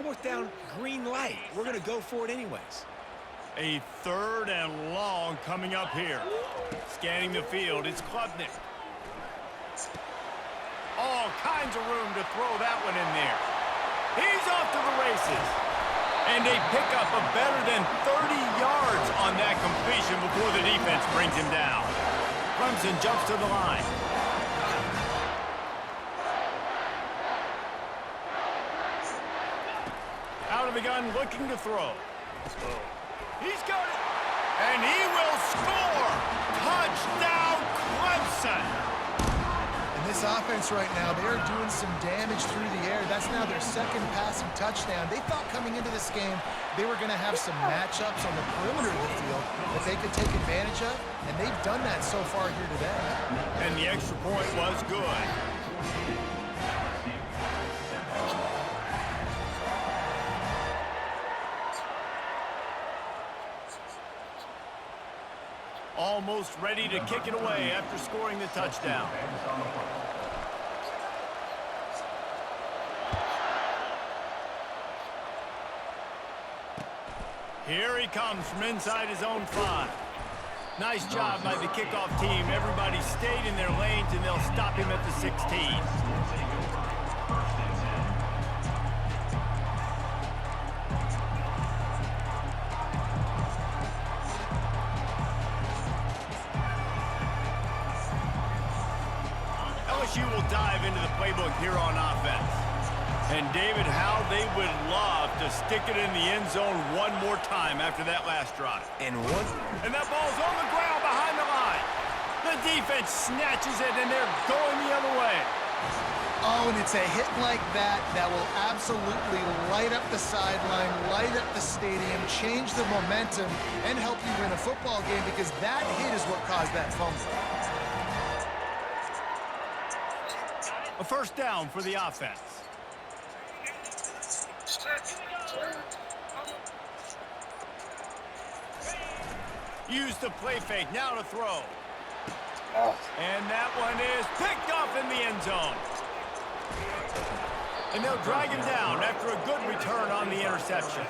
4th down, green light. We're going to go for it anyways. A 3rd and long coming up here. Scanning the field, it's Klubnik. All kinds of room to throw that one in there. He's off to the races. And a pickup of better than 30 yards on that completion before the defense brings him down. Clemson jumps to the line. Out of the gun, looking to throw. He's got it. And he will score. Touchdown, Clemson. And this offense right now, they are doing some damage through the air. That's now their 2nd passing touchdown. They thought coming into this game they were going to have some matchups on the perimeter of the field that they could take advantage of, and they've done that so far here today. And the extra point was good. Almost ready to kick it away after scoring the touchdown. Here he comes from inside his own 5. Nice job by the kickoff team. Everybody stayed in their lanes, and they'll stop him at the 16. LSU will dive into the playbook here on offense. And, David, how they would love to stick it in the end zone one more time after that last drive. And that ball's on the ground behind the line. The defense snatches it, and they're going the other way. Oh, and it's a hit like that that will absolutely light up the sideline, light up the stadium, change the momentum, and help you win a football game, because that hit is what caused that fumble. A 1st down for the offense. Use the play fake, now to throw. And that one is picked off in the end zone. And they'll drag him down after a good return on the interception.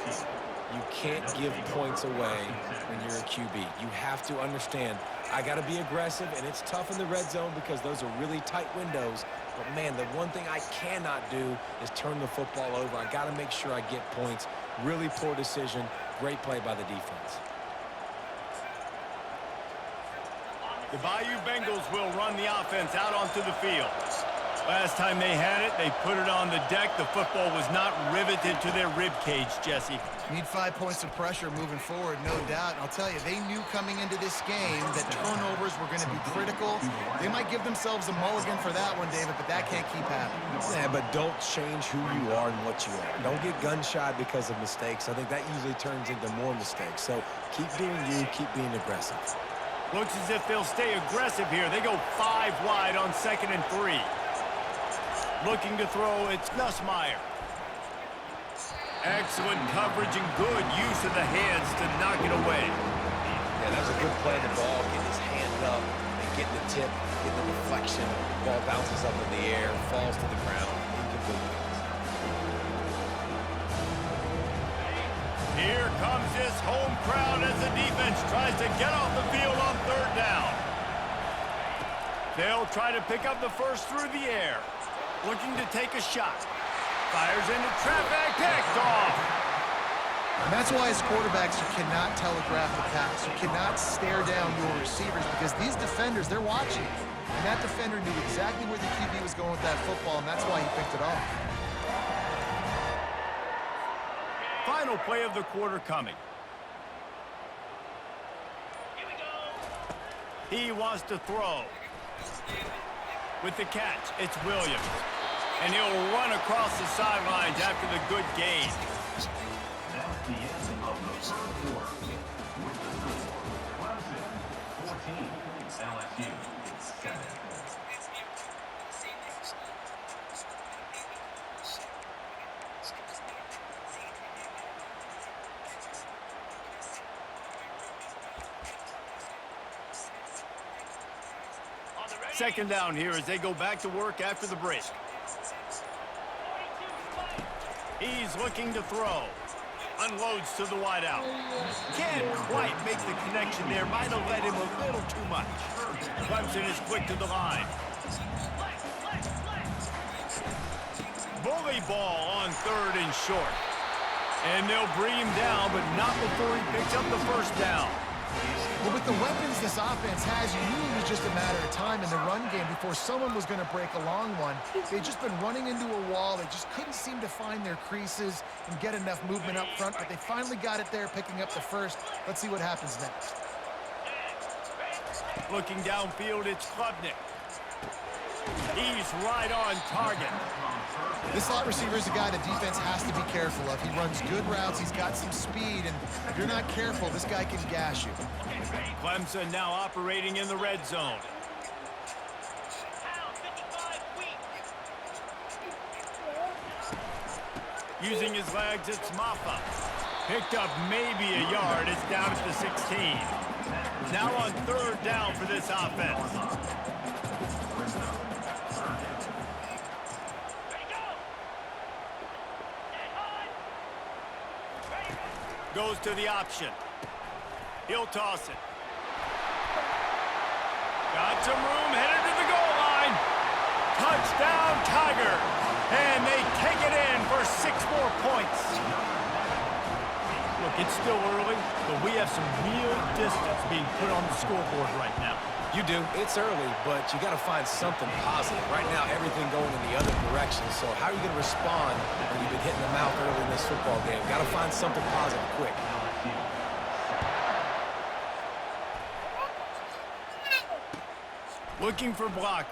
you can't give points away when you're a QB. You have to understand, I got to be aggressive, and it's tough in the red zone because those are really tight windows. But, man, the one thing I cannot do is turn the football over. I got to make sure I get points. Really poor decision. Great play by the defense. The Bayou Bengals will run the offense out onto the field. Last time they had it, they put it on the deck. The football was not riveted to their rib cage, Jesse. Need 5 points of pressure moving forward, no doubt. And I'll tell you, they knew coming into this game that turnovers were going to be critical. They might give themselves a mulligan for that one, David, but that can't keep happening. Yeah, but don't change who you are and what you are. Don't get gun-shy because of mistakes. I think that usually turns into more mistakes. So keep doing you, keep being aggressive. Looks as if they'll stay aggressive here. They go 5 wide on 2nd and 3. Looking to throw, it's Nussmeier. Excellent coverage and good use of the hands to knock it away. Yeah, that was a good play. The ball, getting his hand up, and getting the tip, getting the deflection. Ball bounces up in the air, falls to the ground. Incomplete. Here comes this home crowd as the defense tries to get off the field on 3rd down. They'll try to pick up the first through the air. Looking to take a shot. Fires into traffic, picked off. And that's why as quarterbacks, you cannot telegraph the pass. You cannot stare down your receivers because these defenders, they're watching. And that defender knew exactly where the QB was going with that football, and that's why he picked it off. Final play of the quarter coming. He wants to throw. With the catch, it's Williams. And he'll run across the sidelines after the good gain. That's the end of the first quarter. Clemson 14, LSU 7. Second down here as they go back to work after the break. He's looking to throw. Unloads to the wideout. Can't quite make the connection there. Might have led him a little too much. Clemson is quick to the line. Bully ball on 3rd and short. And they'll bring him down, but not before he picks up the first down. Well, with the weapons this offense has, you knew it was just a matter of time in the run game before someone was going to break a long one. They'd just been running into a wall. They just couldn't seem to find their creases and get enough movement up front, but they finally got it there, picking up the first. Let's see what happens next. Looking downfield, it's Klubnik. He's right on target. This slot receiver is a guy the defense has to be careful of. He runs good routes. He's got some speed, and if you're not careful, this guy can gash you. Clemson now operating in the red zone. Using his legs, it's Maffa. Picked up maybe a yard. It's down at the 16. Now on 3rd down for this offense. Goes to the option. He'll toss it. Got some room, headed to the goal line. Touchdown, Tiger. And they take it in for 6 more points. Look, it's still early, but we have some real distance being put on the scoreboard right now. You do. It's early, but you got to find something positive. Right now, everything going in the other direction. So how are you going to respond when you've been hitting the mouth early in this football game? Got to find something positive quick. Looking for blockers.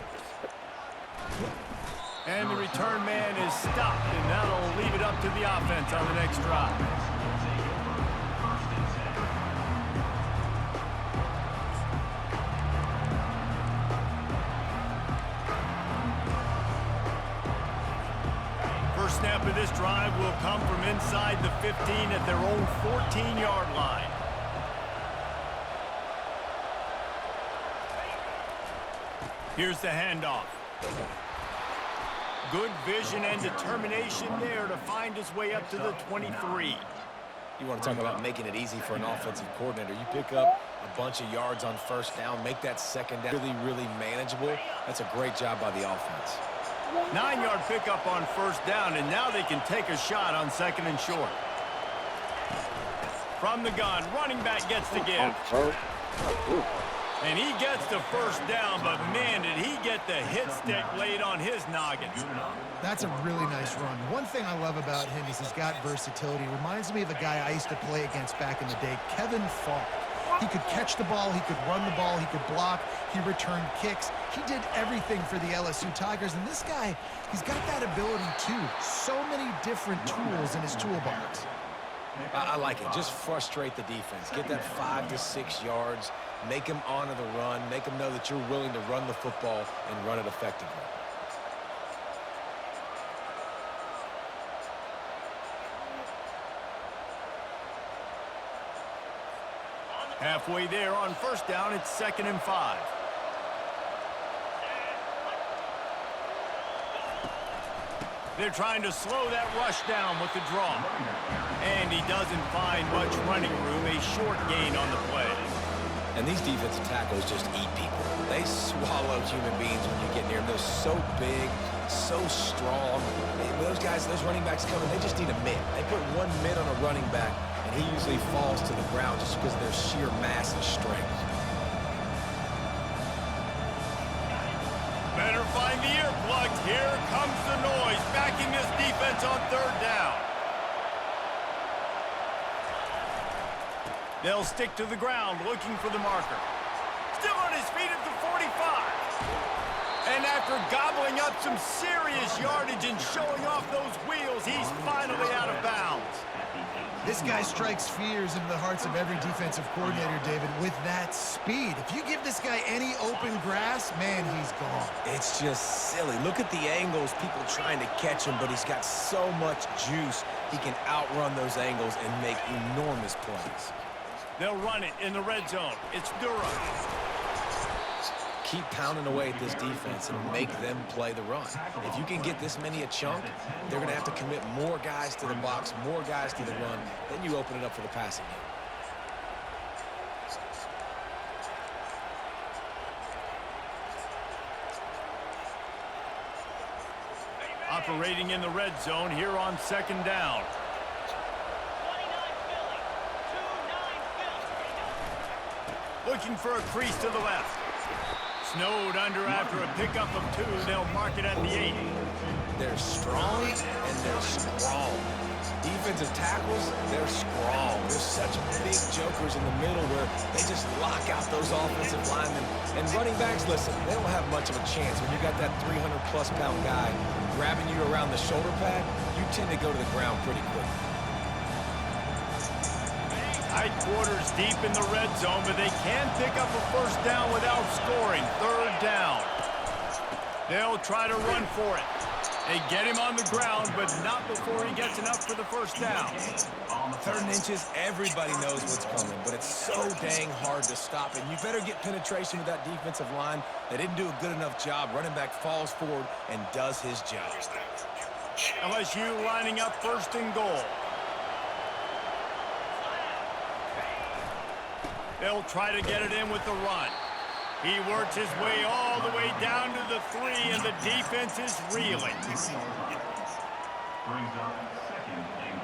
And the return man is stopped, and that'll leave it up to the offense on the next drive. First snap of this drive will come from inside the 15 at their own 14-yard line. Here's the handoff. Good vision and determination there to find his way up to the 23. You want to talk about making it easy for an offensive coordinator. You pick up a bunch of yards on 1st down, make that 2nd down really manageable. That's a great job by the offense. 9-yard pickup on 1st down, and now they can take a shot on 2nd and short. From the gun, running back gets the give. And he gets the 1st down, but man, did he get the hit stick laid on his noggin. That's a really nice run. One thing I love about him is he's got versatility. Reminds me of a guy I used to play against back in the day, Kevin Falk. He could catch the ball, he could run the ball, he could block, he returned kicks. He did everything for the LSU Tigers, and this guy, he's got that ability too. So many different tools in his toolbox. I like it. Just frustrate the defense. Get that 5 to 6 yards. Make them honor the run. Make them know that you're willing to run the football and run it effectively. Halfway there on 1st down, it's 2nd and 5. They're trying to slow that rush down with the draw. And he doesn't find much running room, a short gain on the play. And these defensive tackles just eat people. They swallow human beings when you get near them. They're so big, so strong. Those guys, those running backs coming, they just need a mitt. They put 1 mitt on a running back, and he usually falls to the ground just because of their sheer mass and strength. Better find the earplugs. Here comes the noise, backing this defense on 3rd down. They'll stick to the ground, looking for the marker. Still on his feet at the 45. And after gobbling up some serious yardage and showing off those wheels, he's finally out of bounds. This guy strikes fears into the hearts of every defensive coordinator, David, with that speed. If you give this guy any open grass, man, he's gone. It's just silly. Look at the angles, people trying to catch him, but he's got so much juice. He can outrun those angles and make enormous plays. They'll run it in the red zone. It's Durham. keep pounding away at this defense and make them play the run. If you can get this many a chunk, they're going to have to commit more guys to the box, more guys to the run. Then you open it up for the passing game. Operating in the red zone here on second down. Looking for a crease to the left. Snowed under after a pickup of 2. They'll mark it at the 8. They're strong and they're strong. Defensive tackles, they're strong. They're such big jokers in the middle where they just lock out those offensive linemen. And running backs, listen, they don't have much of a chance. When you got that 300-plus pound guy grabbing you around the shoulder pad, you tend to go to the ground pretty quick. Tight quarters deep in the red zone, but they can pick up a first down without scoring. Third down. They'll try to run for it. They get him on the ground, but not before he gets enough for the first down. 3rd and inches, everybody knows what's coming, but it's so dang hard to stop. And you better get penetration with that defensive line. They didn't do a good enough job. Running back falls forward and does his job. LSU lining up 1st and goal. They'll try to get it in with the run. He works his way all the way down to the 3, and the defense is reeling. Brings up 2nd and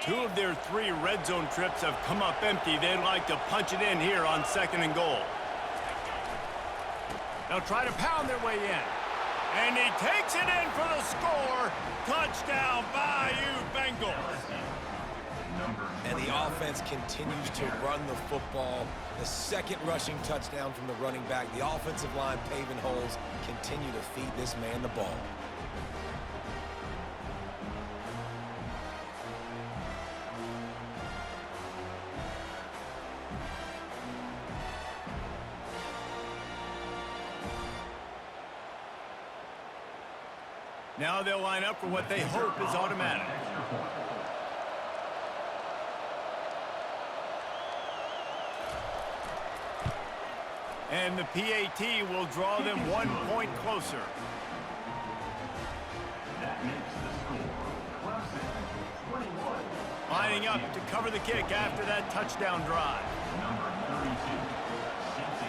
goal. 2 of their 3 red zone trips have come up empty. They'd like to punch it in here on 2nd and goal. They'll try to pound their way in. And he takes it in for the score. Touchdown, Bayou Bengals. And the offense continues to run the football. The 2nd rushing touchdown from the running back. The offensive line paving holes. Continue to feed this man the ball. Now they'll line up for what they hope is automatic. And the PAT will draw them 1 point closer. That makes the score CLEMSON 21. Lining up to cover the kick after that touchdown drive. Number 32, CLEMSON.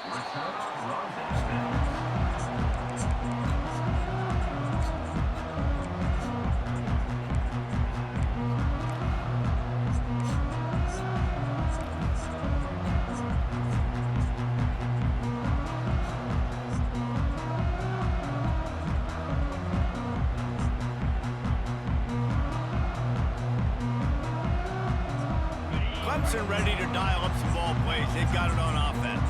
Return runs and Clemson ready to dial up some ball plays. They've got it on offense.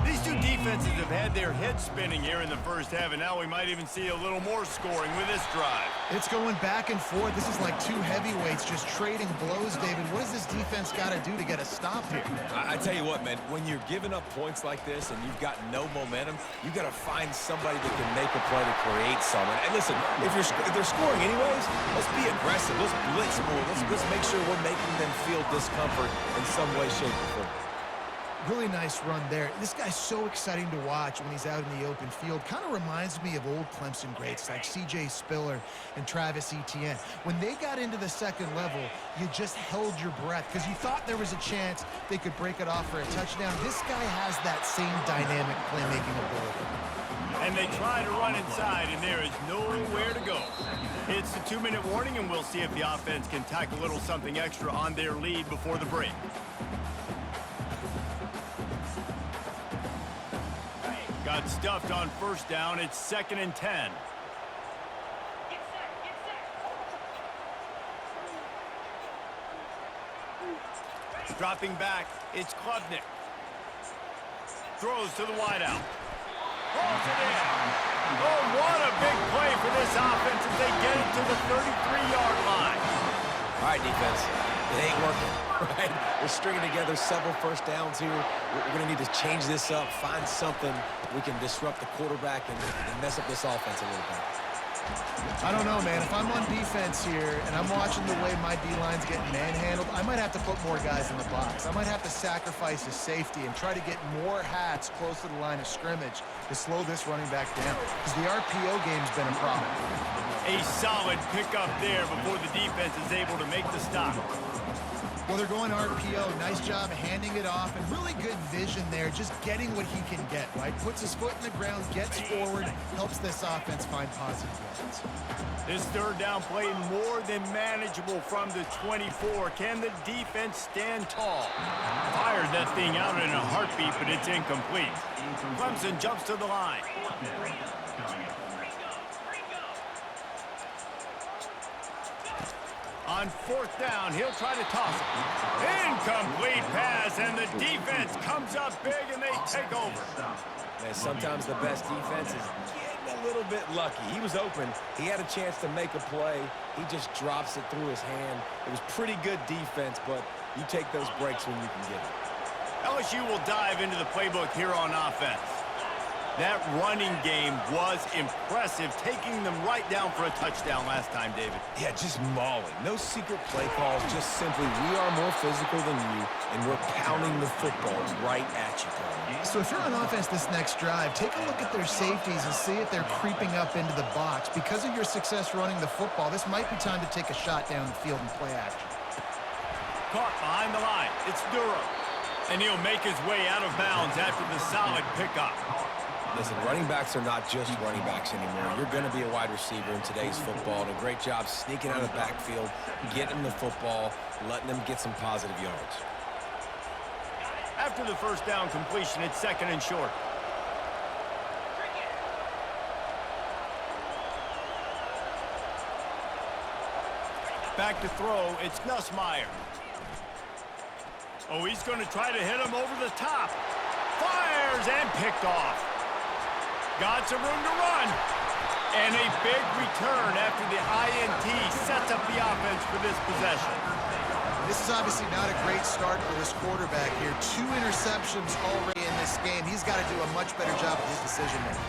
These 2 defenses have had their heads spinning here in the first half, and now we might even see a little more scoring with this drive. It's going back and forth. This is like 2 heavyweights just trading blows, David. What does this defense got to do to get a stop here? I tell you what, man, when you're giving up points like this and you've got no momentum, you got to find somebody that can make a play to create some. And listen, if they're scoring anyways, let's be aggressive. Let's blitz more. Let's make sure we're making them feel discomfort in some way, shape, or form. Really nice run there. This guy's so exciting to watch when he's out in the open field. Kind of reminds me of old Clemson greats like C.J. Spiller and Travis Etienne. When they got into the 2nd level, you just held your breath because you thought there was a chance they could break it off for a touchdown. This guy has that same dynamic playmaking ability. And they try to run inside, and there is nowhere to go. It's the 2-minute warning, and we'll see if the offense can tack a little something extra on their lead before the break. Got stuffed on first down. It's 2nd and 10. Dropping back, it's Klubnik. Throws to the wideout. Throws it in. Oh, what a big play for this offense as they get it to the 33-yard line. All right, defense, it ain't working. right? We're stringing together several first downs here. We're going to need to change this up, find something we can disrupt the quarterback and mess up this offense a little bit. I don't know, man. If I'm on defense here and I'm watching the way my D-line's getting manhandled, I might have to put more guys in the box. I might have to sacrifice his safety and try to get more hats close to the line of scrimmage to slow this running back down, because the RPO game's been a problem. A solid pickup there before the defense is able to make the stop. Well, they're going RPO. Nice job handing it off, and really good vision there, just getting what he can get, right? Puts his foot in the ground, gets forward, helps this offense find positive yards. This third down play more than manageable from the 24. Can the defense stand tall? Fired that thing out in a heartbeat, but it's incomplete. Clemson jumps to the line. On fourth down, he'll try to toss it. Incomplete pass, and the defense comes up big, and they take over. Man, sometimes the best defense is getting a little bit lucky. He was open. He had a chance to make a play. He just drops it through his hand. It was pretty good defense, but you take those breaks when you can get it. LSU will dive into the playbook here on offense. That running game was impressive, taking them right down for a touchdown last time, David. Yeah, just mauling. No secret play calls, just simply we are more physical than you, and we're pounding the football right at you, Tony. So if you're on offense this next drive, take a look at their safeties and see if they're creeping up into the box. Because of your success running the football, this might be time to take a shot down the field and play action. Caught behind the line. It's Durham. And he'll make his way out of bounds after the solid pickup. Listen, running backs are not just running backs anymore. You're going to be a wide receiver in today's football. And a great job sneaking out of the backfield, getting them the football, letting them get some positive yards. After the first down completion, it's second and short. Back to throw, it's Nussmeier. Oh, he's going to try to hit him over the top. Fires and picked off. Got some room to run. And a big return after the INT sets up the offense for this possession. This is obviously not a great start for this quarterback here. 2 interceptions already in this game. He's got to do a much better job with his decision making.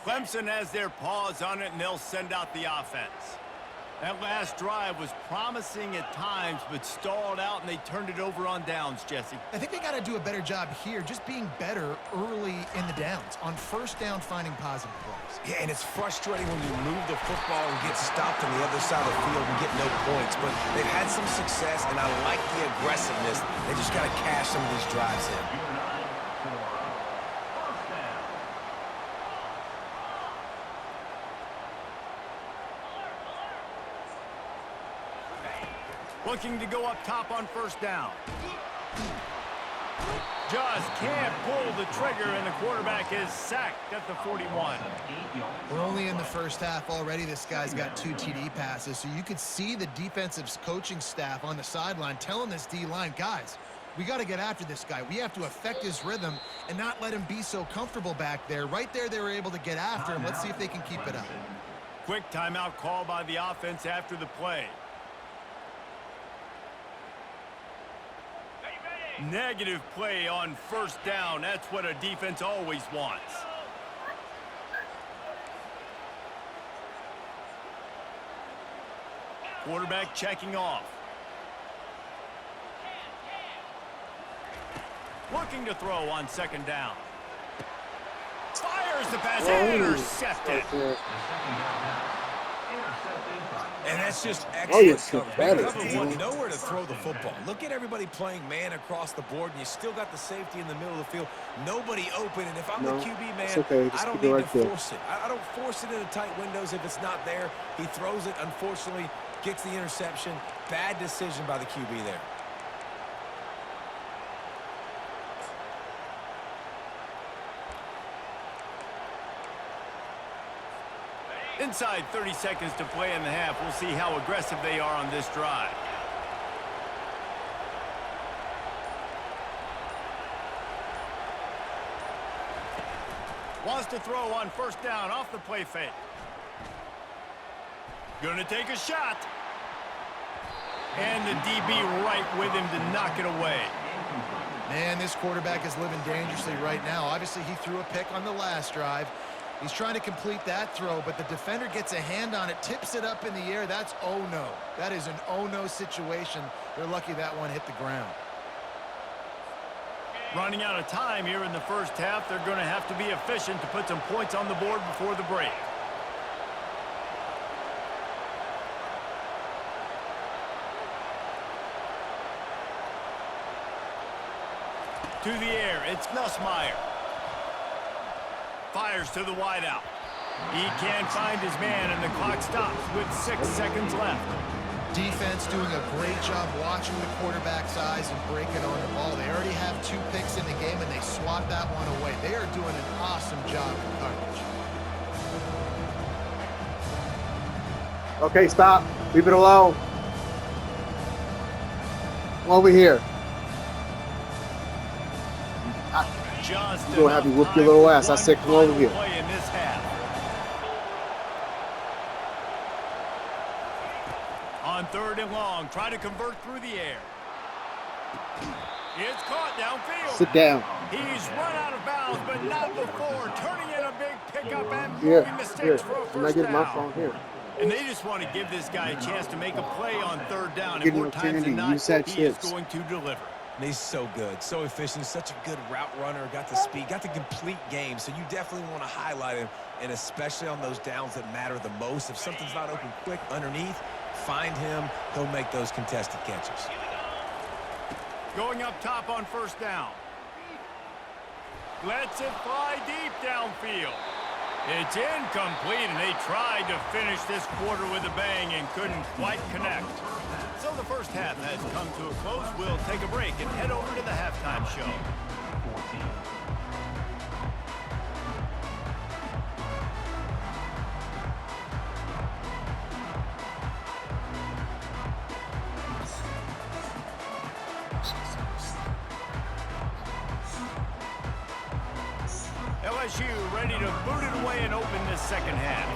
Clemson has their paws on it, and they'll send out the offense. That last drive was promising at times, but stalled out, and they turned it over on downs, Jesse. I think they got to do a better job here, just being better early in the downs. On first down, finding positive plays. Yeah, and it's frustrating when you move the football and get stopped on the other side of the field and get no points. But they've had some success, and I like the aggressiveness. They just got to cash some of these drives in. Looking to go up top on first down. Just can't pull the trigger, and the quarterback is sacked at the 41. We're only in the first half already. This guy's got 2 TD passes, so you could see the defensive coaching staff on the sideline telling this D-line, guys, we got to get after this guy. We have to affect his rhythm and not let him be so comfortable back there. Right there, they were able to get after him. Let's see if they can keep it up. Quick timeout call by the offense after the play. Negative play on first down. That's what a defense always wants. Quarterback checking off. Looking to throw on second down. Fires the pass, intercepted. And that's just Oh, you're excellent pathetic, cover. man. One, nowhere to throw the football. Look at everybody playing man across the board, and you still got the safety in the middle of the field. Nobody open, and if I'm the QB, man, it's okay. Just I don't keep it need right to there. force it. I don't force it into tight windows if it's not there. He throws it, unfortunately, gets the interception. Bad decision by the QB there. Inside 30 seconds to play in the half. We'll see how aggressive they are on this drive. Wants to throw on first down off the play fake. Gonna take a shot. And the DB right with him to knock it away. Man, this quarterback is living dangerously right now. Obviously, he threw a pick on the last drive. He's trying to complete that throw, but the defender gets a hand on it, tips it up in the air. That's oh-no. That is an oh-no situation. They're lucky that one hit the ground. Running out of time here in the first half. They're going to have to be efficient to put some points on the board before the break. To the air, it's Nussmeier. Fires to the wideout. He can't find his man, and the clock stops with 6 seconds left. Defense doing a great job watching the quarterback's eyes and breaking on the ball. They already have 2 picks in the game, and they swat that one away. They are doing an awesome job in coverage. Okay, stop. Leave it alone. Come over here. Just I'm gonna have you whoop your little ass. I said come over here. Play in this half. On 3rd and long, try to convert through the air. It's caught downfield. Sit down. He's run out of bounds, but not before turning in a big pickup and Here, moving the sticks here. for a I'm first not getting my down. phone here. And they just want to give this guy a chance to make a play on 3rd down. And Getting more an times than opportunity. not, Use that he is chips. going to deliver. And he's so good, so efficient, such a good route runner, got the speed, got the complete game. So you definitely want to highlight him, and especially on those downs that matter the most. If something's not open quick underneath, find him. He'll make those contested catches. Going up top on 1st down. Lets it fly deep downfield. It's incomplete, and they tried to finish this quarter with a bang and couldn't quite connect. So the first half has come to a close. We'll take a break and head over to the halftime show. 14. LSU ready to boot it away and open this second half.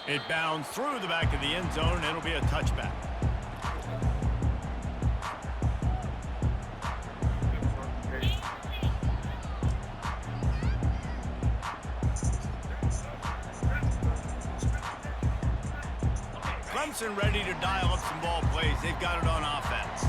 It bounds through the back of the end zone, and it'll be a touchback. Clemson ready to dial up some ball plays. They've got it on offense.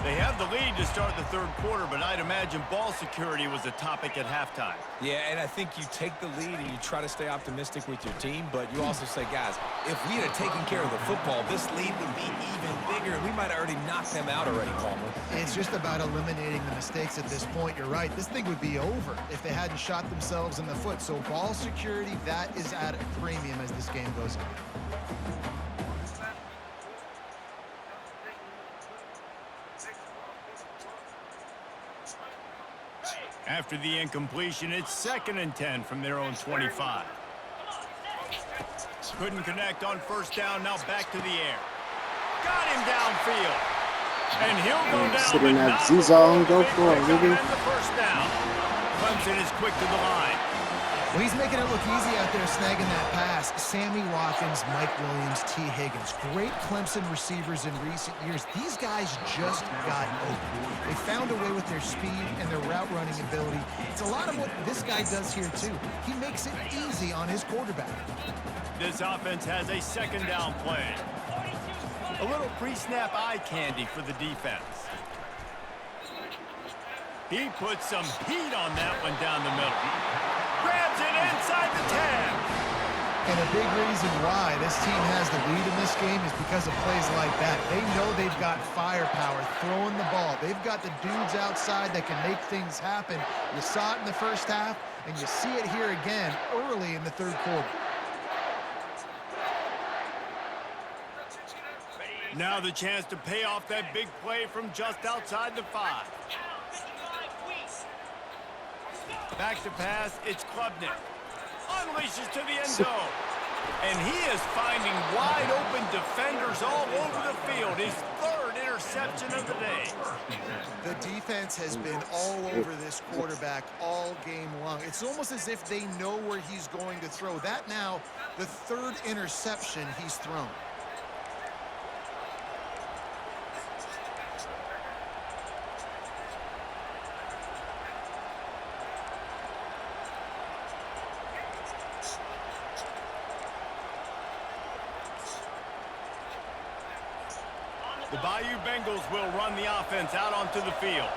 They have the lead to start the 3rd quarter, but I'd imagine ball security was a topic at halftime. Yeah, and I think you take the lead and you try to stay optimistic with your team, but you also say, guys, if we had taken care of the football, this lead would be even bigger. We might have already knocked them out already, Palmer. It's just about eliminating the mistakes at this point. You're right. This thing would be over if they hadn't shot themselves in the foot. So ball security, that is at a premium as this game goes on. After the incompletion, it's 2nd and 10 from their own 25. Couldn't connect on 1st down, now back to the air. Got him downfield. And he'll go down, Sit but in that not Z-zone, before go the for it, big pickup nigga. and the 1st down. Clemson is quick to the line. Well, he's making it look easy out there, snagging that pass. Sammy Watkins, Mike Williams, T. Higgins. Great Clemson receivers in recent years. These guys just got open. They found a way with their speed and their route running ability. It's a lot of what this guy does here, too. He makes it easy on his quarterback. This offense has a 2nd down play. A little pre-snap eye candy for the defense. He puts some heat on that one down the middle. Grabs it inside the 10. And a big reason why this team has the lead in this game is because of plays like that. They know they've got firepower throwing the ball. They've got the dudes outside that can make things happen. You saw it in the first half, and you see it here again early in the 3rd quarter. Now the chance to pay off that big play from just outside the 5. Back to pass, it's Klubnik. unleashes to the end zone. And he is finding wide open defenders all over the field. His third interception of the day. The defense has been all over this quarterback all game long. It's almost as if they know where he's going to throw. That now, the third interception he's thrown. The Bayou Bengals will run the offense out onto the field.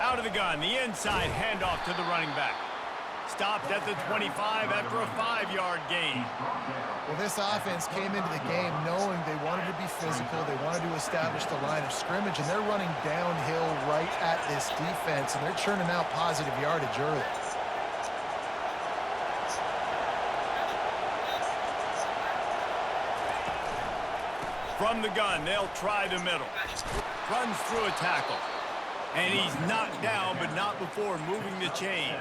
Out of the gun, the inside handoff to the running back. Stopped at the 25 after a 5-yard gain. Well, this offense came into the game knowing they wanted to be physical, they wanted to establish the line of scrimmage, and they're running downhill right at this defense, and they're churning out positive yardage early. From the gun, they'll try the middle. Runs through a tackle. And he's knocked down, but not before moving the chains.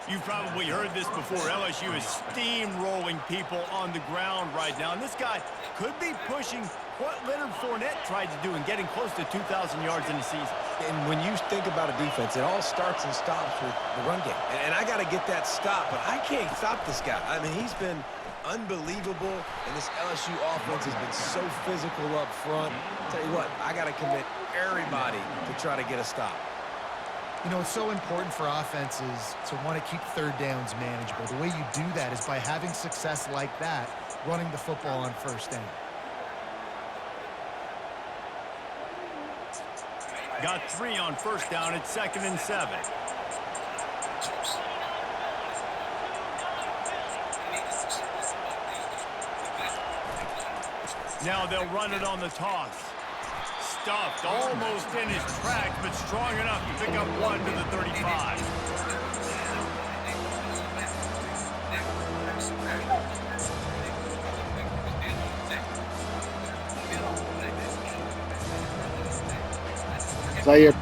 You've probably heard this before. LSU is steamrolling people on the ground right now. And this guy could be pushing what Leonard Fournette tried to do and getting close to 2,000 yards in the season. And when you think about a defense, it all starts and stops with the run game. And I got to get that stop, but I can't stop this guy. I mean, he's been unbelievable, and this LSU offense has been so physical up front. Tell you what, I got to commit everybody to try to get a stop. You know, it's so important for offenses to want to keep third downs manageable. The way you do that is by having success like that, running the football on first down. Got 3 on first down at 2nd and 7. Now they'll run it on the toss. Stuffed almost in his tracks, but strong enough to pick up 1 to the 35. Zaire.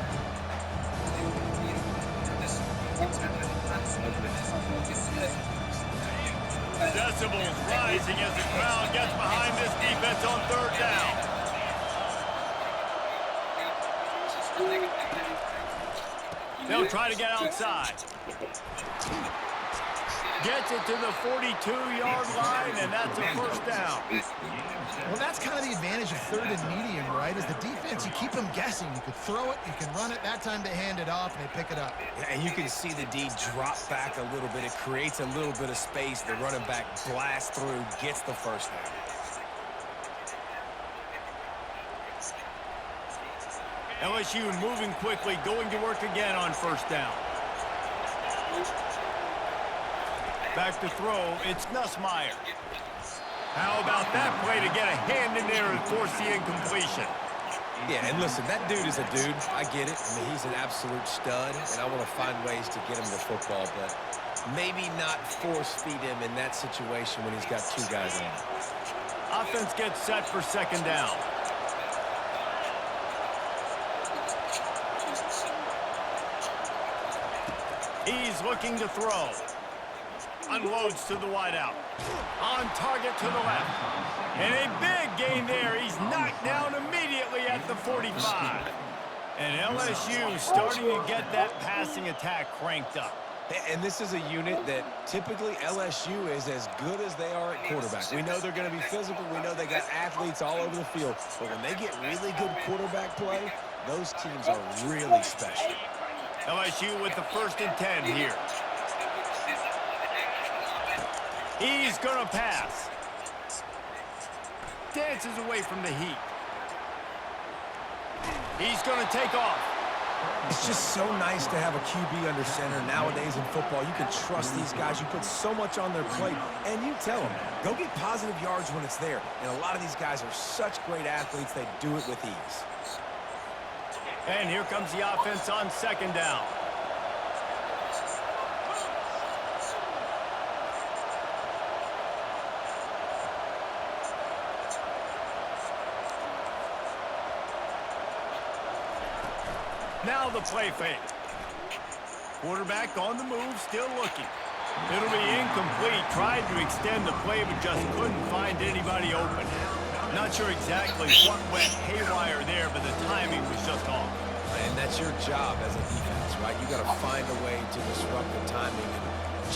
Decibels rising as the crowd gets behind this defense on 3rd down. They'll try to get outside. Gets it to the 42-yard line, and that's a first down. Well, that's kind of the advantage of 3rd and medium, right? Is the defense, you keep them guessing. You could throw it, you can run it. That time they hand it off, and they pick it up. Yeah, and you can see the D drop back a little bit. It creates a little bit of space. The running back blasts through, gets the first down. LSU moving quickly, going to work again on first down. Back to throw, it's Nussmeier. How about that play to get a hand in there and force the incompletion? Yeah, and listen, that dude is a dude. I get it. I mean, he's an absolute stud, and I want to find ways to get him the football, but maybe not force feed him in that situation when he's got 2 guys on him. Offense gets set for 2nd down. He's looking to throw. Unloads to the wideout. On target to the left. And a big gain there. He's knocked down immediately at the 45. And LSU starting to get that passing attack cranked up. And this is a unit that typically LSU is as good as they are at quarterback. We know they're going to be physical. We know they got athletes all over the field. But when they get really good quarterback play, those teams are really special. LSU with the 1st and 10 here. He's going to pass. Dances away from the heat. He's going to take off. It's just so nice to have a QB under center nowadays in football. You can trust these guys. You put so much on their plate, and you tell them, go get positive yards when it's there. And a lot of these guys are such great athletes, they do it with ease. And here comes the offense on 2nd down. Now the play fake. Quarterback on the move, still looking. It'll be incomplete. Tried to extend the play, but just couldn't find anybody open. Not sure exactly what went haywire there, but the timing was just off. And that's your job as a defense, right? You got to find a way to disrupt the timing and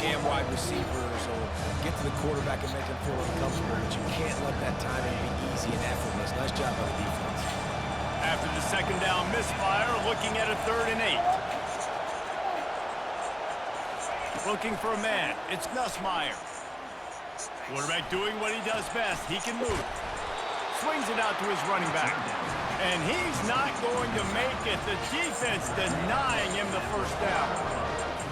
jam wide receivers or get to the quarterback and make him feel uncomfortable. But you can't let that timing be easy and effortless. Nice job by the defense. After the second down misfire, looking at a 3rd and 8. Looking for a man. It's Nussmeier. Quarterback doing what he does best. He can move. Swings it out to his running back. And he's not going to make it. The defense denying him the first down.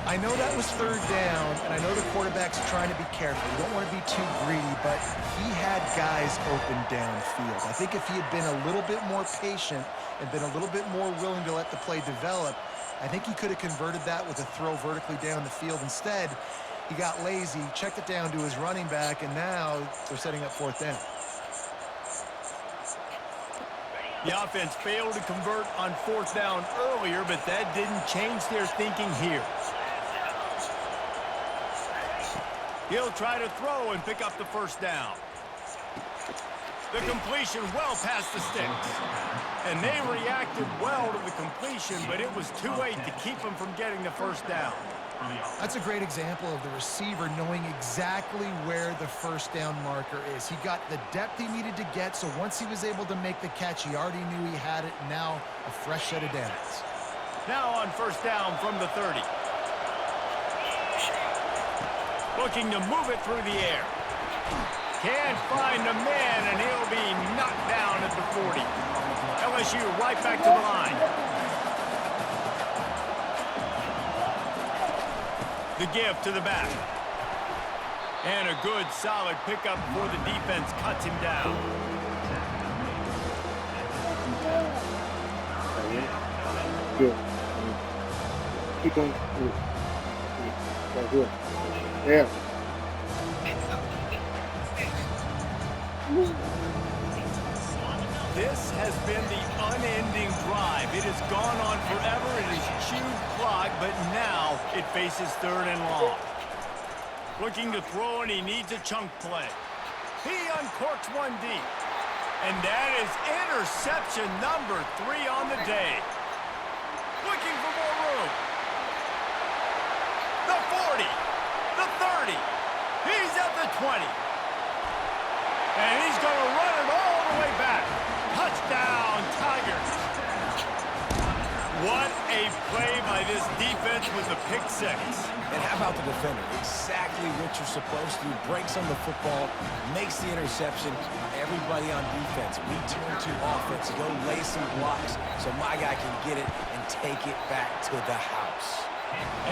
I know that was 3rd down, and I know the quarterback's trying to be careful. You don't want to be too greedy, but he had guys open downfield. I think if he had been a little bit more patient and been a little bit more willing to let the play develop, I think he could have converted that with a throw vertically down the field. Instead, he got lazy, checked it down to his running back, and now they're setting up 4th down. The offense failed to convert on 4th down earlier, but that didn't change their thinking here. He'll try to throw and pick up the first down. The completion well past the sticks. And they reacted well to the completion, but it was too late to keep them from getting the first down. That's a great example of the receiver knowing exactly where the first down marker is. He got the depth he needed to get, so once he was able to make the catch, he already knew he had it. Now a fresh set of downs. Now on first down from the 30. Looking to move it through the air. Can't find a man, and he'll be knocked down at the 40. LSU right back to the line. The give to the back. And a good, solid pickup before the defense cuts him down. Good. Keep on. Right here. Yeah. This has been the unending drive. It has gone on forever. It has chewed clock, but now it faces 3rd and long. Looking to throw, and he needs a chunk play. He uncorks one deep. And that is interception number 3 on the day. Looking for more room. The 40. The 30. He's at the 20. And he's going to run it all the way back. Touchdown, Tigers. What a play by this defense with the pick 6. And how about the defender? Exactly what you're supposed to do. Breaks on the football, makes the interception. Everybody on defense, we turn to offense, go lay some blocks so my guy can get it and take it back to the house.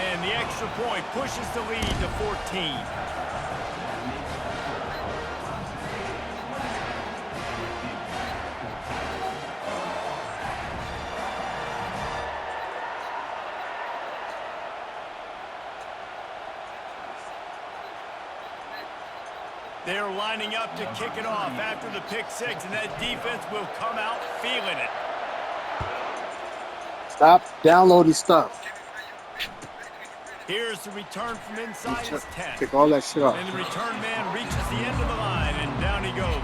And the extra point pushes the lead to 14. They're lining up to kick it off after the pick 6, and that defense will come out feeling it. Stop downloading stuff. Here's the return from inside his 10. Take all that shit off. And the return man reaches the end of the line, and down he goes.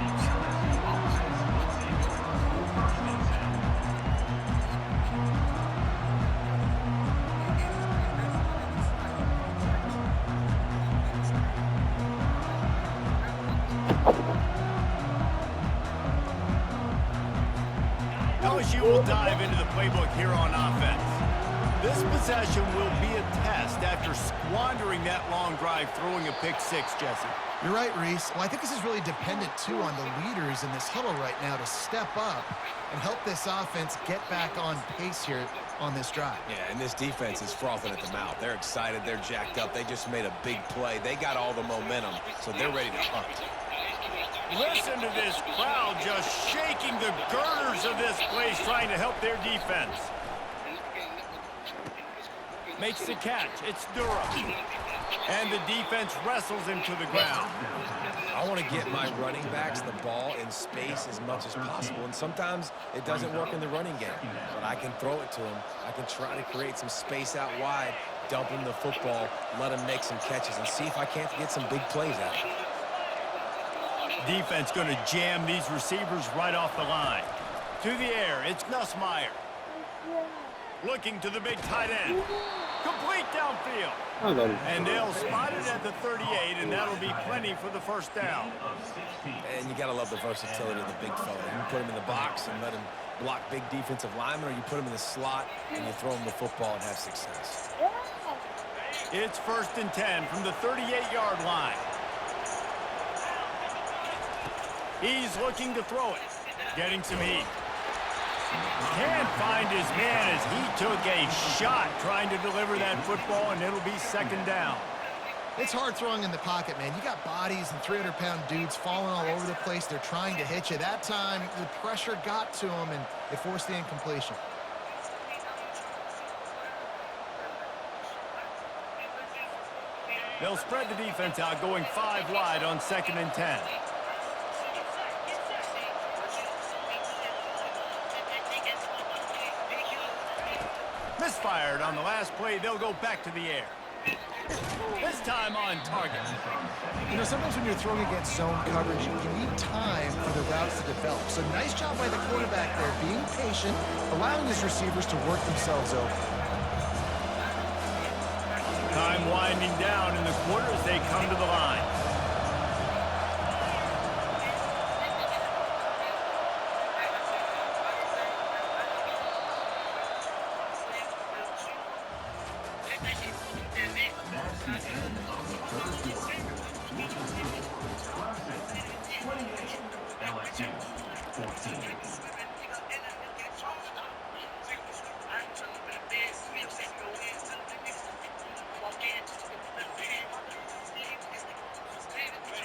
LSU will dive into the playbook here on offense. This possession will be a test after squandering that long drive throwing a pick 6, Jesse. You're right, Reese. Well, I think this is really dependent, too, on the leaders in this huddle right now to step up and help this offense get back on pace here on this drive. Yeah, and this defense is frothing at the mouth. They're excited. They're jacked up. They just made a big play. They got all the momentum, so they're ready to hunt. Listen to this crowd just shaking the girders of this place, trying to help their defense. Makes the catch. It's Durham. And the defense wrestles him to the ground. I want to get my running backs the ball in space as much as possible, and sometimes it doesn't work in the running game, but I can throw it to them. I can try to create some space out wide, dump him the football, let him make some catches, and see if I can't get some big plays out of it. Defense going to jam these receivers right off the line. To the air, it's Nussmeier. Looking to the big tight end. Complete downfield. And they'll spot it at the 38, and that'll be plenty for the first down. And you got to love the versatility of the big fella. You can put him in the box and let him block big defensive linemen, or you put him in the slot and you throw him the football and have success. It's 1st and 10 from the 38-yard line. He's looking to throw it. Getting some heat. Can't find his man as he took a shot trying to deliver that football, and it'll be 2nd down. It's hard throwing in the pocket, man. You got bodies and 300-pound dudes falling all over the place. They're trying to hit you. That time, the pressure got to him, and it forced the incompletion. They'll spread the defense out, going 5 wide on 2nd and 10. Misfired on the last play. They'll go back to the air. This time on target. You know, sometimes when you're throwing against zone coverage, you need time for the routes to develop. So nice job by the quarterback there, being patient, allowing his receivers to work themselves over. Time winding down in the quarter as they come to the line.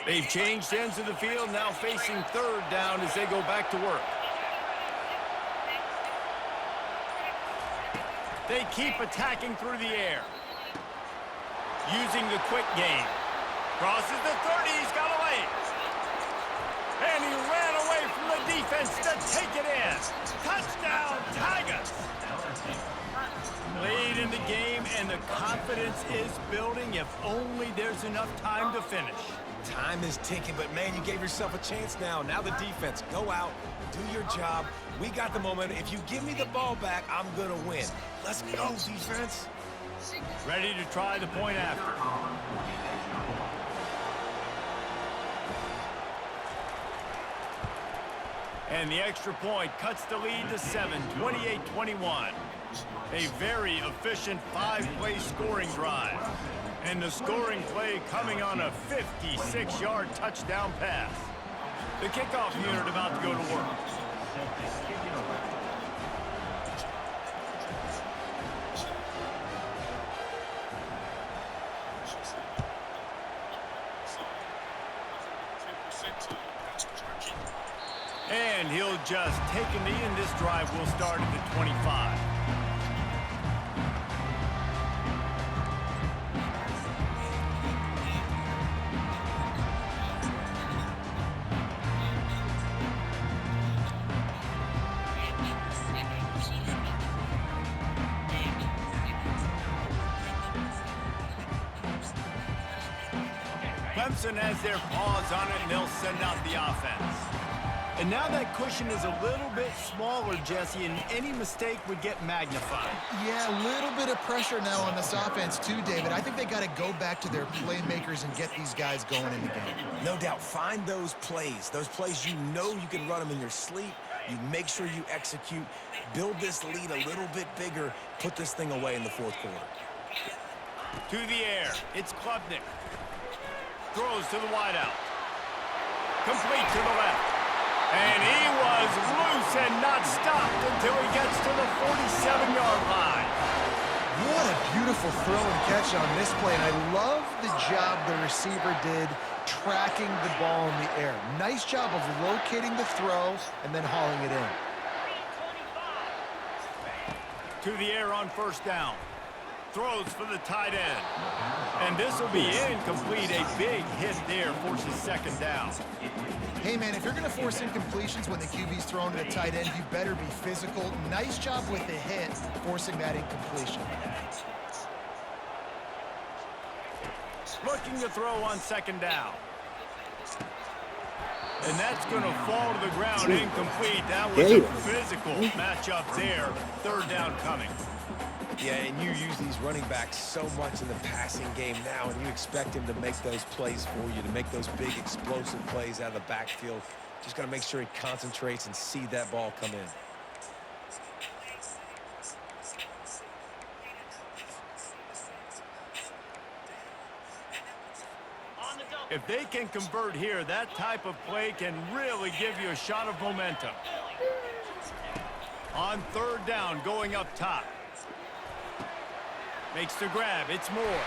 They've changed ends of the field, now facing 3rd down as they go back to work. They keep attacking through the air. Using the quick game. Crosses the 30, he's got away. And he ran away from the defense to take it in. Touchdown, Tigers! Late in the game, and the confidence is building if only there's enough time to finish. Time is ticking, but man, you gave yourself a chance now. Now the defense, go out, do your job. We got the momentum. If you give me the ball back, I'm going to win. Let's go, defense. Ready to try the point after. And the extra point cuts the lead to 7, 28-21. A very efficient 5-play scoring drive. And the scoring play coming on a 56-yard touchdown pass. The kickoff unit about to go to work. And he'll just take a knee, and this drive will start at the 25. Clemson has their paws on it, and they'll send out the offense. And now that cushion is a little bit smaller, Jesse, and any mistake would get magnified. Yeah, a little bit of pressure now on this offense too, David. I think they got to go back to their playmakers and get these guys going in the game. No doubt. Find those plays you know you can run them in your sleep. You make sure you execute. Build this lead a little bit bigger. Put this thing away in the 4th quarter. To the air, it's Klubnik. Throws to the wideout. Complete to the left. And he was loose and not stopped until he gets to the 47-yard line. What a beautiful throw and catch on this play. And I love the job the receiver did tracking the ball in the air. Nice job of locating the throw and then hauling it in. To the air on 1st down. Throws for the tight end. And this will be incomplete. A big hit there forces 2nd down. Hey, man, if you're going to force incompletions when the QB's thrown to the tight end, you better be physical. Nice job with the hit, forcing that incompletion. Looking to throw on second down. And that's going to fall to the ground incomplete. That was a physical matchup there. Third down coming. Yeah, and you use these running backs so much in the passing game now, and you expect him to make those plays for you, to make those big explosive plays out of the backfield. Just got to make sure he concentrates and see that ball come in. If they can convert here, that type of play can really give you a shot of momentum. On third down, going up top. Makes the grab. It's Moore.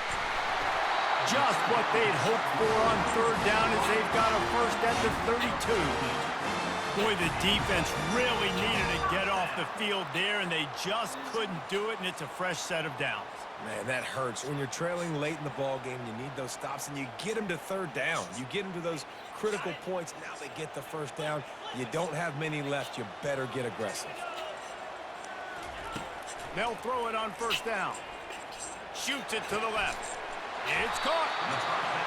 Just what they'd hoped for on third down as they've got a first at the 32. Boy, the defense really needed to get off the field there, and they just couldn't do it, and it's a fresh set of downs. Man, that hurts. When you're trailing late in the ball game, you need those stops, and you get them to third down. You get them to those critical points. Now they get the first down. You don't have many left. You better get aggressive. They'll throw it on first down. Shoots it to the left. It's caught.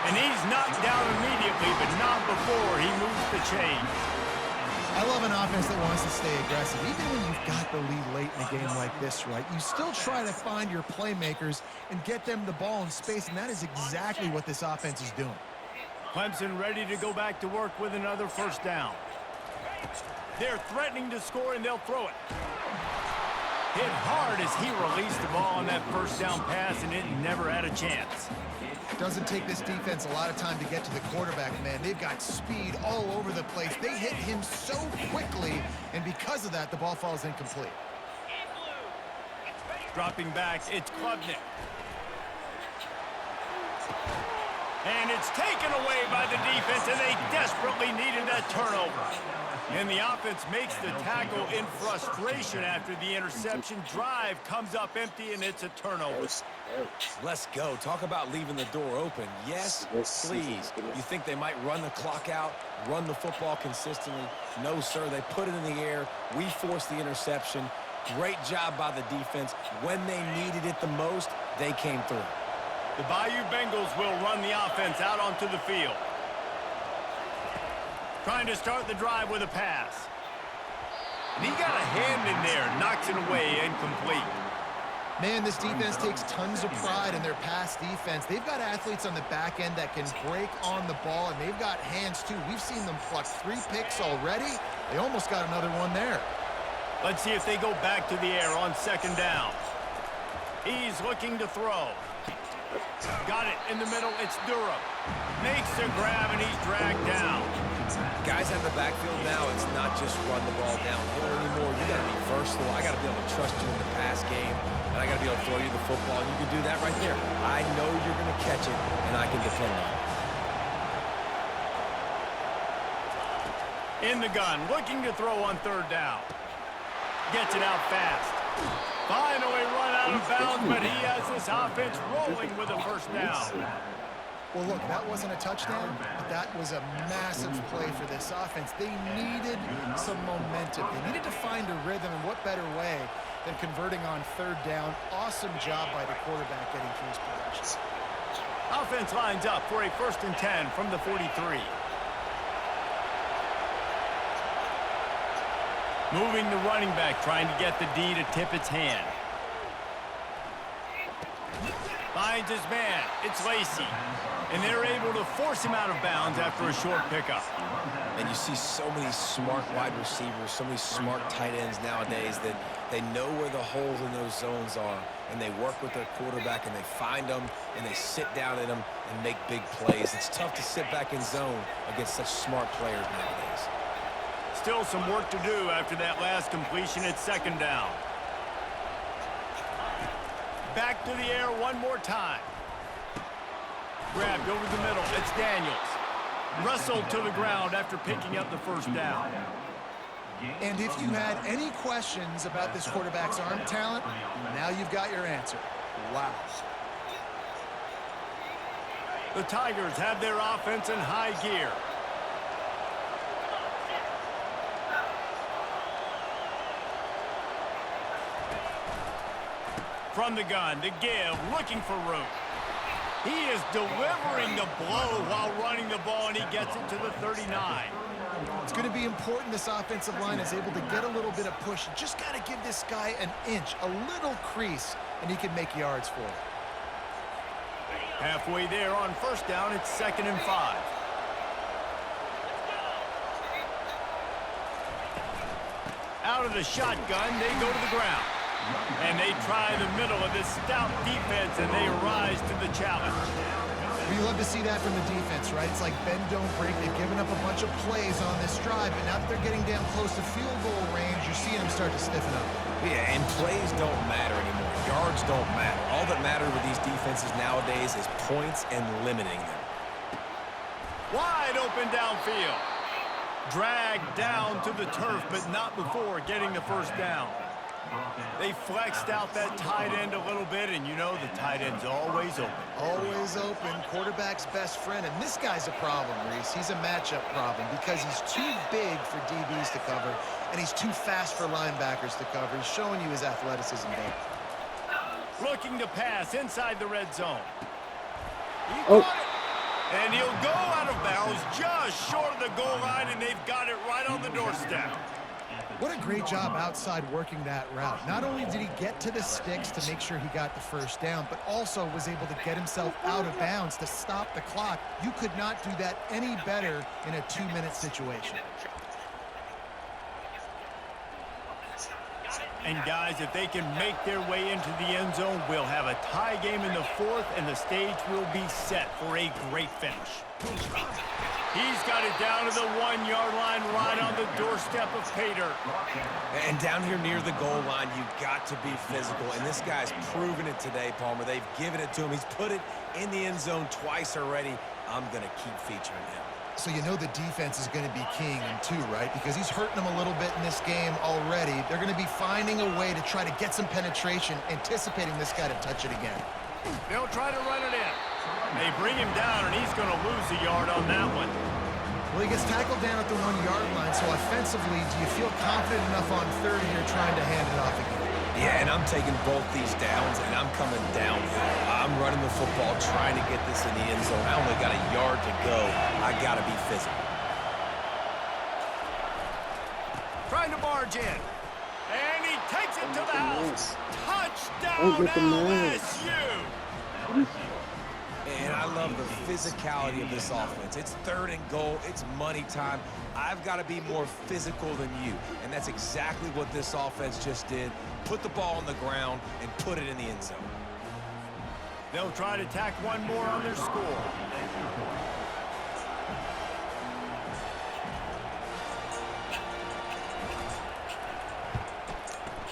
And he's knocked down immediately, but not before he moves the chain. I love an offense that wants to stay aggressive. Even when you've got the lead late in a game like this, right, you still try to find your playmakers and get them the ball in space, and that is exactly what this offense is doing. Clemson ready to go back to work with another first down. They're threatening to score, and they'll throw it. Hit hard as he released the ball on that first down pass, and it never had a chance. Doesn't take this defense a lot of time to get to the quarterback, man. They've got speed all over the place. They hit him so quickly, and because of that, the ball falls incomplete. Dropping back, it's Klubnik. And it's taken away by the defense, and they desperately needed that turnover. And the offense makes the tackle in frustration after the interception. Drive comes up empty, and it's a turnover. Let's go. Talk about leaving the door open. Yes, please. You think they might run the clock out, run the football consistently? No, sir. They put it in the air. We forced the interception. Great job by the defense. When they needed it the most, they came through. The Bayou Bengals will run the offense out onto the field. Trying to start the drive with a pass. And he got a hand in there, knocks it away, incomplete. Man, this defense takes tons of pride in their pass defense. They've got athletes on the back end that can break on the ball, and they've got hands, too. We've seen them pluck 3 picks already. They almost got another one there. Let's see if they go back to the air on second down. He's looking to throw. Got it in the middle. It's Durham. Makes the grab, and he's dragged down. Guys out of the backfield now, it's not just run the ball downhill anymore. You got to be versatile. I got to be able to trust you in the pass game, and I got to be able to throw you the football, and you can do that right there. I know you're going to catch it, and I can depend on it. In the gun, looking to throw on third down. Gets it out fast. Finally run out of bounds, but he has this offense rolling with a first down. Well, look, that wasn't a touchdown, but that was a massive play for this offense. They needed some momentum. They needed to find a rhythm, and what better way than converting on third down. Awesome job by the quarterback getting to his possession. Offense lines up for a 1st and 10 from the 43. Moving the running back, trying to get the D to tip its hand. Finds his man. It's Lacey. And they're able to force him out of bounds after a short pickup. And you see so many smart wide receivers, so many smart tight ends nowadays that they know where the holes in those zones are, and they work with their quarterback, and they find them, and they sit down in them and make big plays. It's tough to sit back in zone against such smart players nowadays. Still some work to do after that last completion at second down. Back to the air one more time. Grabbed over the middle. It's Daniels. Wrestled to the ground after picking up the first down. And if you had any questions about this quarterback's arm talent, now you've got your answer. Wow. The Tigers have their offense in high gear. From the gun, to give, looking for room. He is delivering the blow while running the ball, and he gets it to the 39. It's going to be important this offensive line is able to get a little bit of push. You just got to give this guy an inch, a little crease, and he can make yards for it. Halfway there on first down, it's 2nd and 5. Out of the shotgun, they go to the ground. And they try the middle of this stout defense, and they rise to the challenge. We love to see that from the defense, right? It's like bend, don't break. They've given up a bunch of plays on this drive, but now that they're getting down close to field goal range, you're seeing them start to stiffen up. Yeah, and plays don't matter anymore. Yards don't matter. All that matters with these defenses nowadays is points and limiting them. Wide open downfield. Dragged down to the turf, but not before getting the first down. They flexed out that tight end a little bit, and you know the tight end's always open. Always open, quarterback's best friend. And this guy's a problem, Reese. He's a matchup problem because he's too big for DBs to cover, and he's too fast for linebackers to cover. He's showing you his athleticism there. Looking to pass inside the red zone. He Oh. caught it, and he'll go out of bounds just short of the goal line, and they've got it right on the doorstep. What a great job outside working that route. Not only did he get to the sticks to make sure he got the first down, but also was able to get himself out of bounds to stop the clock. You could not do that any better in a 2-minute situation. And guys, if they can make their way into the end zone, we'll have a tie game in the 4th, and the stage will be set for a great finish. He's got it down to the 1-yard line, right on the doorstep of pay dirt. And down here near the goal line, you've got to be physical. And this guy's proven it today, Palmer. They've given it to him. He's put it in the end zone twice already. I'm going to keep featuring him. So you know the defense is going to be keying him too, right? Because he's hurting them a little bit in this game already. They're going to be finding a way to try to get some penetration, anticipating this guy to touch it again. They'll try to run it in. They bring him down, and he's going to lose a yard on that one. Well, he gets tackled down at the 1-yard line, so offensively, do you feel confident enough on 3rd here trying to hand it off again? Yeah, and I'm taking both these downs, and I'm coming downhill. I'm running the football, trying to get this in the end zone. I only got a yard to go. I got to be physical. Trying to barge in. And he takes it to the house. Touchdown, get the man. LSU! And I love the physicality of this offense. It's 3rd and goal. It's money time. I've got to be more physical than you. And that's exactly what this offense just did. Put the ball on the ground and put it in the end zone. They'll try to tack one more on their score.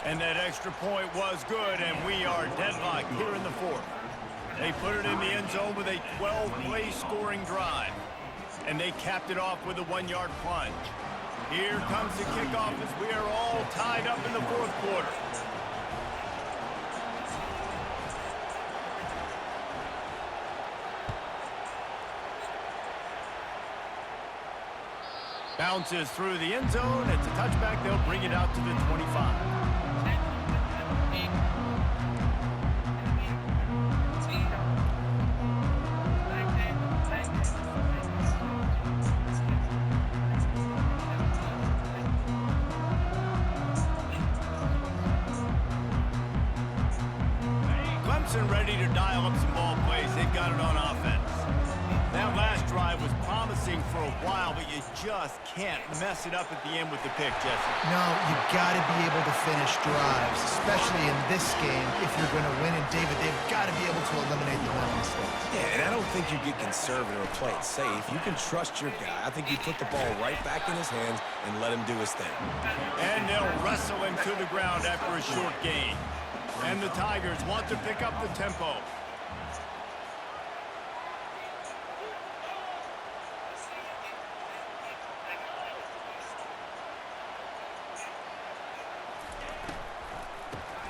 And that extra point was good, and we are deadlocked here in the 4th. They put it in the end zone with a 12-play scoring drive. And they capped it off with a 1-yard plunge. Here comes the kickoff as we are all tied up in the 4th quarter. Bounces through the end zone. It's a touchback. They'll bring it out to the 25. CLEMSON ready to dial up some ball plays. They've got it on offense. That last drive was promising for a while, but you just can't mess it up at the end with the pick, Jesse. No, you've got to be able to finish drives, especially in this game if you're going to win. And, David, they've got to be able to eliminate the mental mistakes. Yeah, and I don't think you get conservative or play it safe. You can trust your guy. I think you put the ball right back in his hands and let him do his thing. And they'll wrestle him to the ground after a short gain. And the Tigers want to pick up the tempo.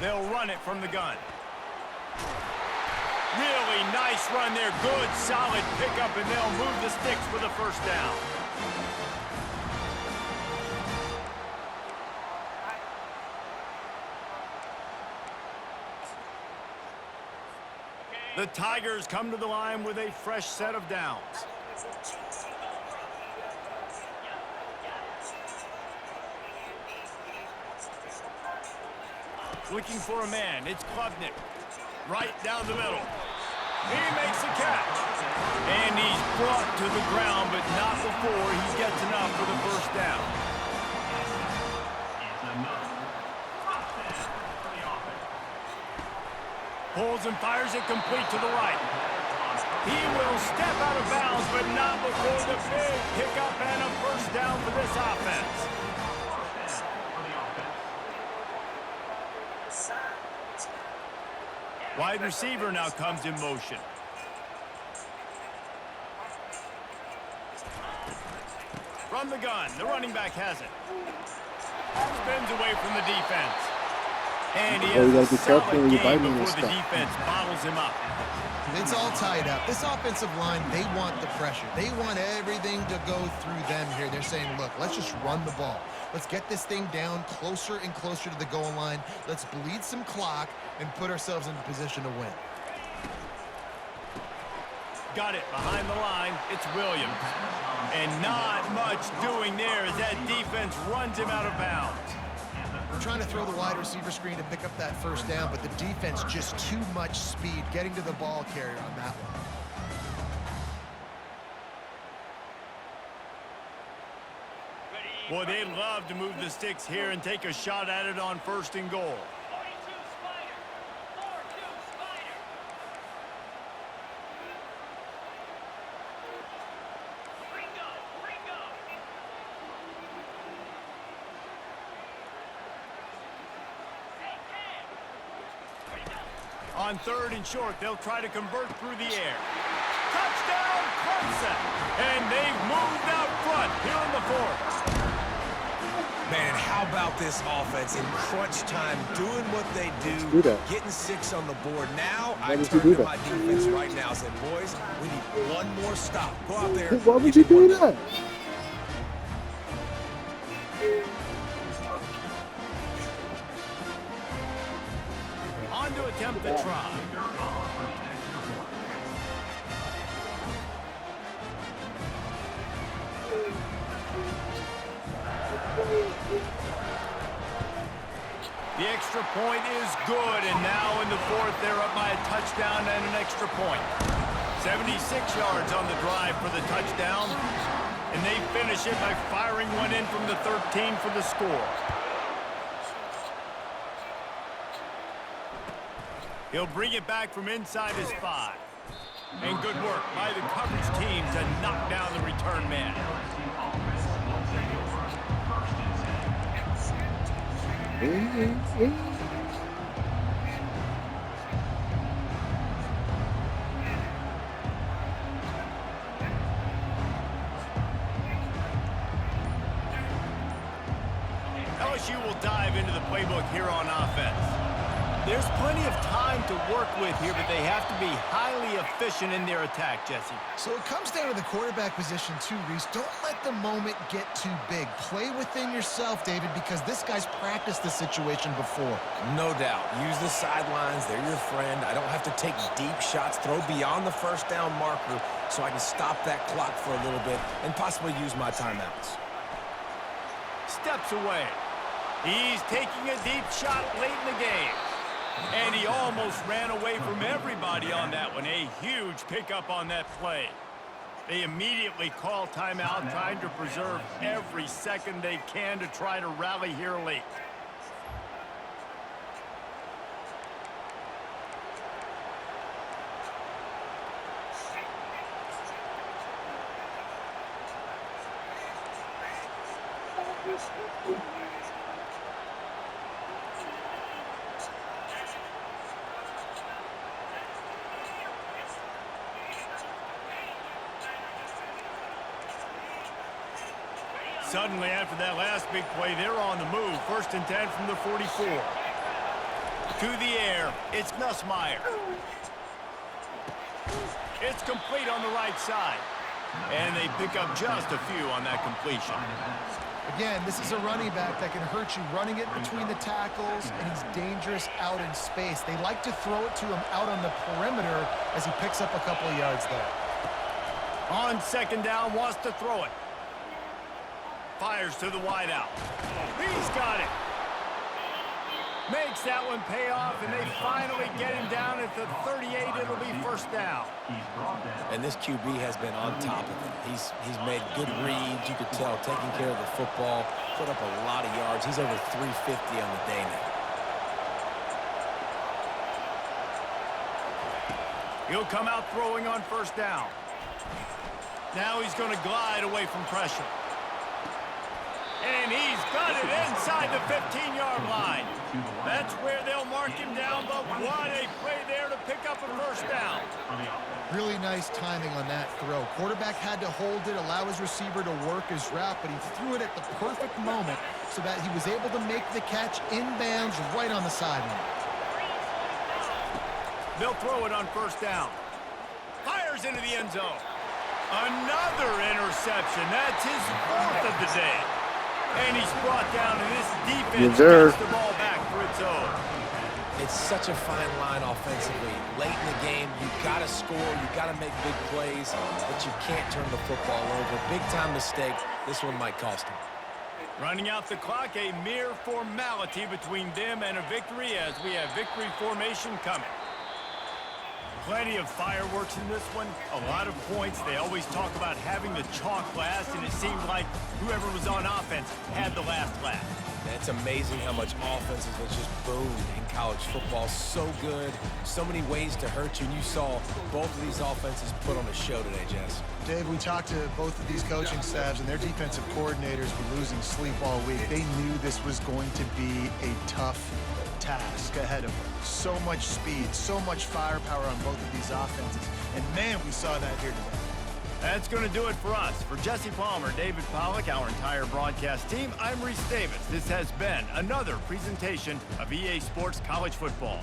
They'll run it from the gun. Really nice run there. Good, solid pickup, and they'll move the sticks for the first down. The Tigers come to the line with a fresh set of downs. Looking for a man. It's Klubnik. Right down the middle. He makes a catch. And he's brought to the ground, but not before he gets enough for the first down. Pulls and fires it complete to the right. He will step out of bounds, but not before the big pickup and a first down for this offense. Wide receiver now comes in motion. From the gun, the running back has it. Spins away from the defense. And he has a solid game before the defense bottles him up. It's all tied up. This offensive line, they want the pressure. They want everything to go through them here. They're saying, look, let's just run the ball. Let's get this thing down closer and closer to the goal line. Let's bleed some clock and put ourselves into position to win. Got it behind the line. It's Williams. And not much doing there as that defense runs him out of bounds. We're trying to throw the wide receiver screen to pick up that first down, but the defense just too much speed getting to the ball carrier on that one. Boy, they'd love to move the sticks here and take a shot at it on 1st and goal. On 3rd and short, they'll try to convert through the air. Touchdown, Clemson! And they've moved out front here in the 4th. Man, how about this offense in crunch time, doing what they do, getting 6 on the board. Now, I turn to my defense right now and say, boys, we need one more stop. Go out there. Why would you do that? On to attempt the try. The extra point is good, and now in the 4th, they're up by a touchdown and an extra point. 76 yards on the drive for the touchdown, and they finish it by firing one in from the 13 for the score. He'll bring it back from inside his 5. And good work by the coverage team to knock down the return man. LSU will dive into the playbook here on offense. There's plenty of time to work with here, but they have to be highly efficient in their attack, Jesse. So it comes down to the quarterback position too, Reese. Don't let the moment get too big. Play within yourself, David, because this guy's practiced the situation before. No doubt. Use the sidelines. They're your friend. I don't have to take deep shots, throw beyond the first down marker so I can stop that clock for a little bit and possibly use my timeouts. Steps away. He's taking a deep shot late in the game. And he almost ran away from everybody on that one. A huge pickup on that play. They immediately call timeout, trying to preserve every second they can to try to rally here late. Suddenly, after that last big play, they're on the move. 1st and 10 from the 44. To the air, it's Nussmeier. It's complete on the right side. And they pick up just a few on that completion. Again, this is a running back that can hurt you running it between the tackles, and he's dangerous out in space. They like to throw it to him out on the perimeter as he picks up a couple of yards there. On second down, wants to throw it. Fires to the wideout. He's got it. Makes that one pay off, and they finally get him down at the 38. It'll be first down. And this QB has been on top of it. He's made good reads. You could tell, taking care of the football, put up a lot of yards. He's over 350 on the day now. He'll come out throwing on first down. Now he's going to glide away from pressure. And he's got it inside the 15-yard line. That's where they'll mark him down, but what a play there to pick up a first down. Really nice timing on that throw. Quarterback had to hold it, allow his receiver to work his route, but he threw it at the perfect moment so that he was able to make the catch inbounds right on the sideline. They'll throw it on first down. Fires into the end zone. Another interception. That's his fourth of the day. And he's brought down, and this defense gets the ball back for its own. It's such a fine line offensively. Late in the game, you got to score, you got to make big plays, but you can't turn the football over. Big-time mistake. This one might cost him. Running out the clock, a mere formality between them and a victory as we have victory formation coming. Plenty of fireworks in this one, a lot of points. They always talk about having the chalk last, and it seemed like whoever was on offense had the last laugh. It's amazing how much offenses have just boomed in college football. So good, so many ways to hurt you, and you saw both of these offenses put on a show today, Jess. Dave, we talked to both of these coaching staffs, and their defensive coordinators were losing sleep all week. They knew this was going to be a tough task ahead of them. So much speed, so much firepower on both of these offenses. And man, we saw that here today. That's going to do it for us. For Jesse Palmer, David Pollack, our entire broadcast team, I'm Reese Davis. This has been another presentation of EA Sports College Football.